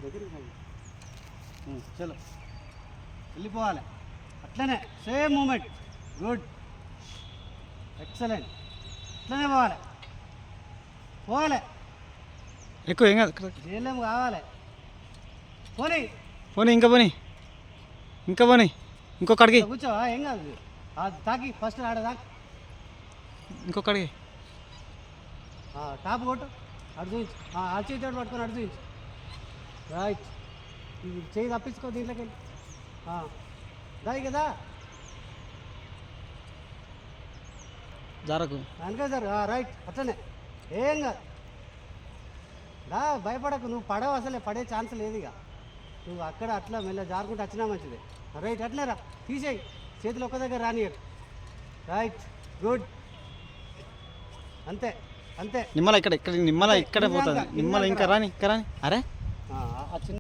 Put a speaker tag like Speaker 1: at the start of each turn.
Speaker 1: దగ్గరికి చలో వెళ్ళిపోవాలి అట్లనే సేమ్ మూమెంట్ గుడ్ ఎక్సలెంట్ అట్లనే పోవాలి పోవాలి
Speaker 2: ఎక్కువ ఏం కాదు
Speaker 1: జైలేం కావాలి పోనీ
Speaker 2: పోనీ ఇంకా పోనీ ఇంకొకడికి
Speaker 1: కూర్చోవా ఏం కాదు తాకి ఫస్ట్ ఆడ తాకి
Speaker 2: ఇంకొకడికి
Speaker 1: టాప్ కొట్టు అటు చూపించు ఆ చేతి పట్టుకొని అటు చూపించు రైట్ చేయి తప్పించుకో దీంట్లోకి వెళ్ళి దాయి కదా
Speaker 2: జారకు
Speaker 1: అందుకే సార్ రైట్ అట్లనే ఏం కాదు దా భయపడకు నువ్వు పడవు అసలే పడే ఛాన్స్ లేదు ఇక నువ్వు అక్కడ అట్లా మెల్ల జారుకుంటూ వచ్చినా మంచిదే రైట్ అట్లే రా తీసేయి చేతులు ఒక్క దగ్గర రానియకు రైట్ గుడ్ అంతే అంతే
Speaker 2: నిమ్మల ఇక్కడ నిమ్మల ఇక్కడ పోతుంది నిమ్మల ఇంకా రాని అరే
Speaker 1: చిన్న